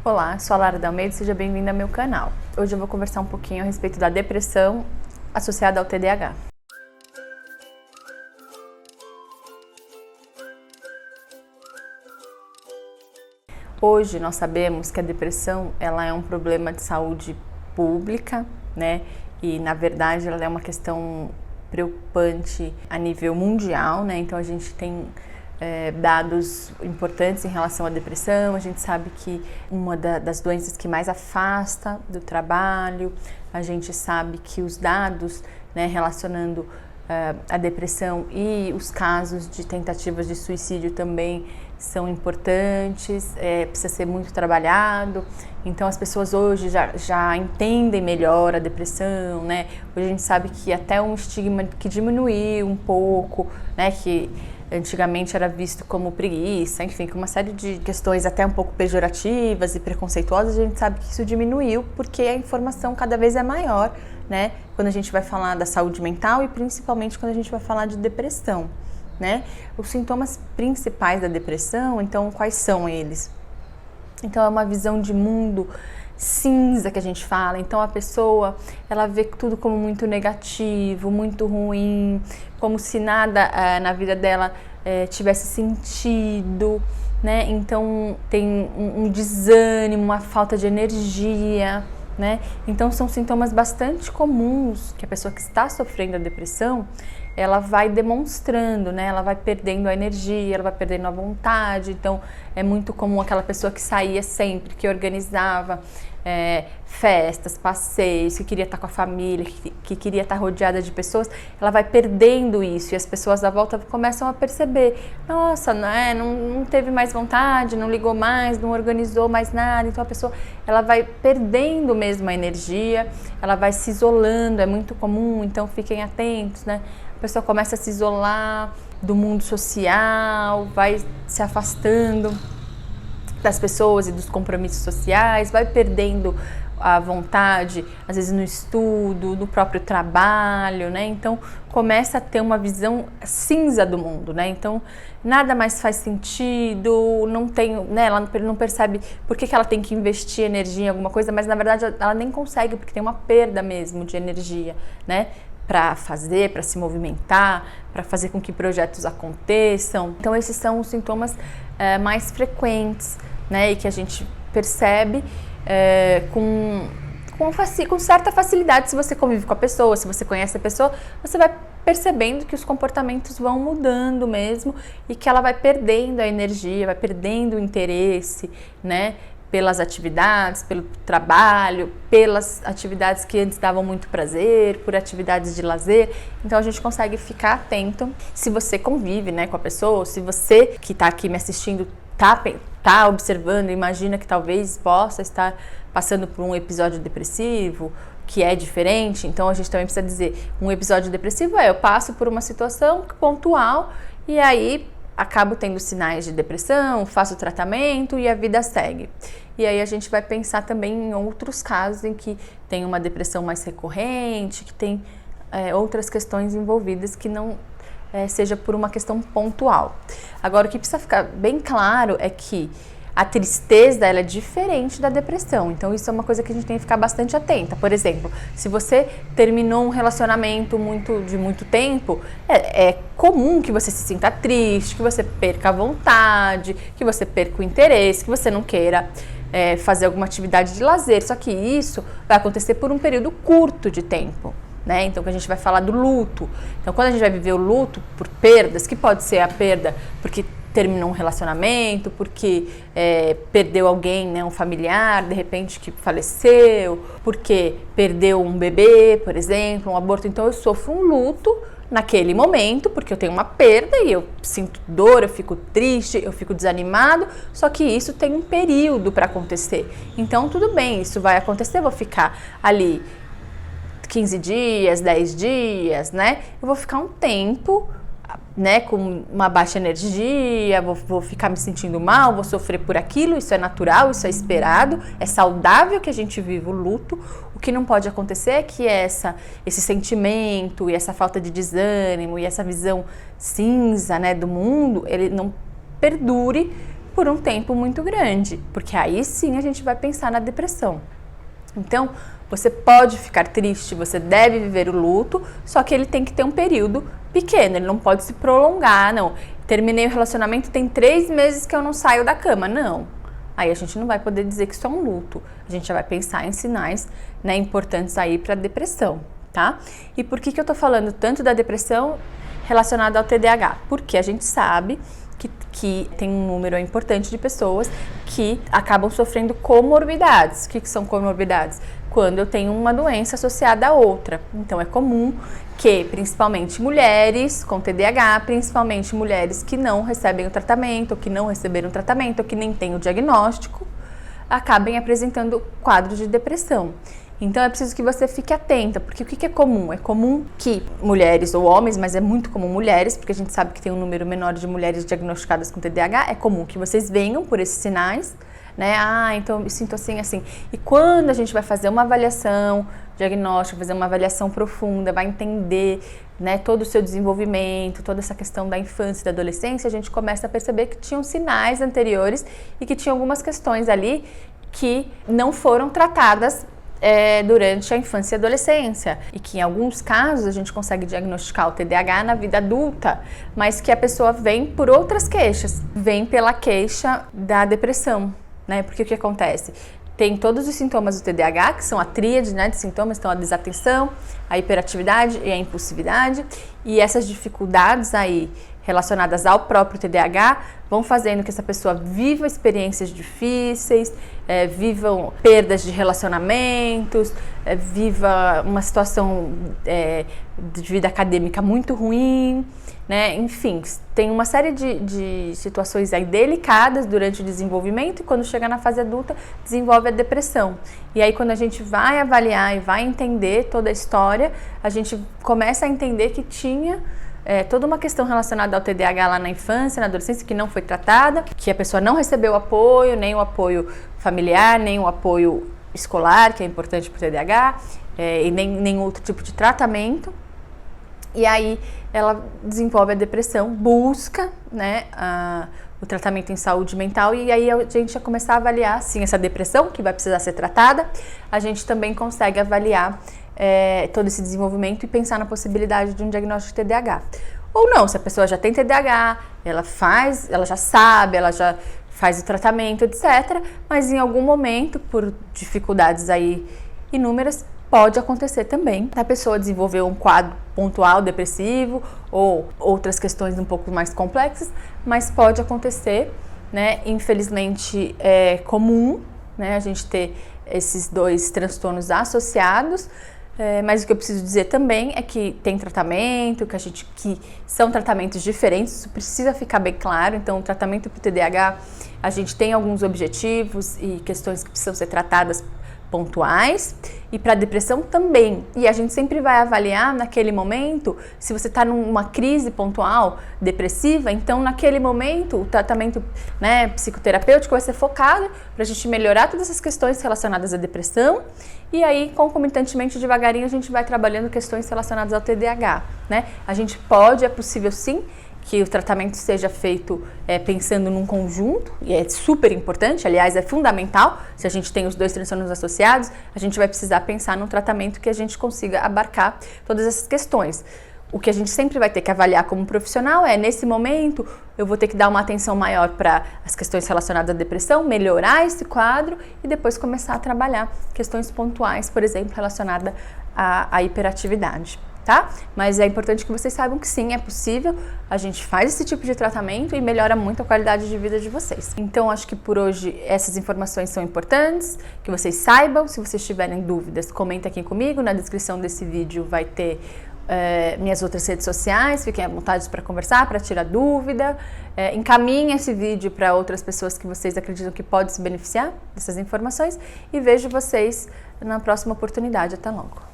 Olá, sou a Lara da Almeida, seja bem-vinda ao meu canal. Hoje eu vou conversar um pouquinho a respeito da depressão associada ao TDAH. Hoje nós sabemos que a depressão ela é um problema de saúde pública, né? E na verdade ela é uma questão preocupante a nível mundial, né? Então a gente tem dados importantes em relação à depressão. A gente sabe que uma das doenças que mais afasta do trabalho, a gente sabe que os dados, né, relacionando a depressão e os casos de tentativas de suicídio também são importantes, precisa ser muito trabalhado. Então as pessoas hoje já entendem melhor a depressão, né? Hoje a gente sabe que até um estigma que diminuiu um pouco, né? Que antigamente era visto como preguiça, enfim, com uma série de questões até um pouco pejorativas e preconceituosas. A gente sabe que isso diminuiu porque a informação cada vez é maior, né? Quando a gente vai falar da saúde mental e principalmente quando a gente vai falar de depressão, né? Os sintomas principais da depressão, então, quais são eles? Então, é uma visão de mundo cinza que a gente fala. Então, a pessoa, ela vê tudo como muito negativo, muito ruim, como se nada na vida dela tivesse sentido, né? Então, tem um desânimo, uma falta de energia, né? Então, são sintomas bastante comuns que a pessoa que está sofrendo a depressão, ela vai demonstrando, né? Ela vai perdendo a energia, ela vai perdendo a vontade. Então, é muito comum aquela pessoa que saía sempre, que organizava festas, passeios, que queria estar com a família, que queria estar rodeada de pessoas, ela vai perdendo isso e as pessoas à volta começam a perceber, nossa, não teve mais vontade, não ligou mais, não organizou mais nada. Então a pessoa, ela vai perdendo mesmo a energia, ela vai se isolando, é muito comum, então fiquem atentos, né? A pessoa começa a se isolar do mundo social, vai se afastando das pessoas e dos compromissos sociais, vai perdendo a vontade, às vezes no estudo, no próprio trabalho, né? Então começa a ter uma visão cinza do mundo, né? Então nada mais faz sentido, não tem, né? Ela não percebe por que ela tem que investir energia em alguma coisa, mas na verdade ela nem consegue porque tem uma perda mesmo de energia, né? Para fazer, para se movimentar, para fazer com que projetos aconteçam. Então esses são os sintomas mais frequentes, né, e que a gente percebe com certa facilidade. Se você convive com a pessoa, se você conhece a pessoa, você vai percebendo que os comportamentos vão mudando mesmo e que ela vai perdendo a energia, vai perdendo o interesse, né, pelas atividades, pelo trabalho, pelas atividades que antes davam muito prazer, por atividades de lazer. Então a gente consegue ficar atento se você convive, né, com a pessoa, se você que está aqui me assistindo tá observando, imagina que talvez possa estar passando por um episódio depressivo, que é diferente. Então a gente também precisa dizer, um episódio depressivo eu passo por uma situação pontual e aí acabo tendo sinais de depressão, faço tratamento e a vida segue. E aí a gente vai pensar também em outros casos em que tem uma depressão mais recorrente, que tem outras questões envolvidas que não seja por uma questão pontual. Agora, o que precisa ficar bem claro é que a tristeza ela é diferente da depressão. Então, isso é uma coisa que a gente tem que ficar bastante atenta. Por exemplo, se você terminou um relacionamento de muito tempo, é comum que você se sinta triste, que você perca a vontade, que você perca o interesse, que você não queira fazer alguma atividade de lazer. Só que isso vai acontecer por um período curto de tempo, né? Então, que a gente vai falar do luto. Então, quando a gente vai viver o luto por perdas, que pode ser a perda porque terminou um relacionamento, porque perdeu alguém, né, um familiar, de repente que faleceu, porque perdeu um bebê, por exemplo, um aborto. Então, eu sofro um luto naquele momento, porque eu tenho uma perda e eu sinto dor, eu fico triste, eu fico desanimado, só que isso tem um período para acontecer. Então, tudo bem, isso vai acontecer, eu vou ficar ali 15 dias, 10 dias, né? Eu vou ficar um tempo, né, com uma baixa energia, vou ficar me sentindo mal, vou sofrer por aquilo. Isso é natural, isso é esperado, é saudável que a gente viva o luto. O que não pode acontecer é que esse sentimento e essa falta de desânimo e essa visão cinza, né, do mundo, ele não perdure por um tempo muito grande, porque aí sim a gente vai pensar na depressão. Então, você pode ficar triste, você deve viver o luto, só que ele tem que ter um período pequeno, ele não pode se prolongar, não. Terminei o relacionamento, tem 3 meses que eu não saio da cama, não. Aí a gente não vai poder dizer que isso é um luto. A gente já vai pensar em sinais, né, importantes aí para depressão, tá? E por que eu tô falando tanto da depressão relacionada ao TDAH? Porque a gente sabe que tem um número importante de pessoas que acabam sofrendo comorbidades. O que são comorbidades? Quando eu tenho uma doença associada a outra. Então é comum que, principalmente mulheres com TDAH, principalmente mulheres que não recebem o tratamento, ou que não receberam o tratamento, ou que nem têm o diagnóstico, acabem apresentando quadros de depressão. Então é preciso que você fique atenta, porque o que é comum? É comum que mulheres ou homens, mas é muito comum mulheres, porque a gente sabe que tem um número menor de mulheres diagnosticadas com TDAH, é comum que vocês venham por esses sinais, né? Ah, então eu me sinto assim, assim. E quando a gente vai fazer uma avaliação diagnóstica, fazer uma avaliação profunda, vai entender, né, todo o seu desenvolvimento, toda essa questão da infância e da adolescência, a gente começa a perceber que tinham sinais anteriores e que tinha algumas questões ali que não foram tratadas durante a infância e adolescência, e que em alguns casos a gente consegue diagnosticar o TDAH na vida adulta, mas que a pessoa vem por outras queixas, vem pela queixa da depressão, né? Porque o que acontece? Tem todos os sintomas do TDAH, que são a tríade, né, de sintomas, então a desatenção, a hiperatividade e a impulsividade, e essas dificuldades aí relacionadas ao próprio TDAH vão fazendo que essa pessoa viva experiências difíceis, vivam perdas de relacionamentos, viva uma situação de vida acadêmica muito ruim, né? Enfim, tem uma série de situações aí delicadas durante o desenvolvimento, e quando chega na fase adulta, desenvolve a depressão. E aí quando a gente vai avaliar e vai entender toda a história, a gente começa a entender que tinha toda uma questão relacionada ao TDAH lá na infância, na adolescência, que não foi tratada, que a pessoa não recebeu apoio, nem o apoio familiar, nem o apoio escolar, que é importante para o TDAH, e nem outro tipo de tratamento. E aí ela desenvolve a depressão, busca, né, o tratamento em saúde mental, e aí a gente vai começar a avaliar, sim, essa depressão, que vai precisar ser tratada. A gente também consegue avaliar todo esse desenvolvimento e pensar na possibilidade de um diagnóstico de TDAH. Ou não, se a pessoa já tem TDAH, ela já sabe, ela já faz o tratamento, etc. Mas em algum momento, por dificuldades aí inúmeras, pode acontecer também a pessoa desenvolver um quadro pontual depressivo ou outras questões um pouco mais complexas, mas pode acontecer, né? Infelizmente é comum, né, a gente ter esses dois transtornos associados. Mas o que eu preciso dizer também é que tem tratamento, que são tratamentos diferentes, isso precisa ficar bem claro. Então, o tratamento para o TDAH, a gente tem alguns objetivos e questões que precisam ser tratadas pontuais, e para a depressão também. E a gente sempre vai avaliar naquele momento, se você está numa crise pontual depressiva, então naquele momento o tratamento, né, psicoterapêutico vai ser focado para a gente melhorar todas essas questões relacionadas à depressão, e aí concomitantemente, devagarinho, a gente vai trabalhando questões relacionadas ao TDAH, né? A gente pode, é possível sim, que o tratamento seja feito pensando num conjunto, e é super importante, aliás, é fundamental. Se a gente tem os dois transtornos associados, a gente vai precisar pensar num tratamento que a gente consiga abarcar todas essas questões. O que a gente sempre vai ter que avaliar como profissional nesse momento, eu vou ter que dar uma atenção maior para as questões relacionadas à depressão, melhorar esse quadro e depois começar a trabalhar questões pontuais, por exemplo, relacionadas à hiperatividade. Tá? Mas é importante que vocês saibam que sim, é possível, a gente faz esse tipo de tratamento e melhora muito a qualidade de vida de vocês. Então, acho que por hoje essas informações são importantes, que vocês saibam. Se vocês tiverem dúvidas, comenta aqui comigo, na descrição desse vídeo vai ter minhas outras redes sociais, fiquem à vontade para conversar, para tirar dúvida. Encaminhem esse vídeo para outras pessoas que vocês acreditam que podem se beneficiar dessas informações, e vejo vocês na próxima oportunidade. Até logo!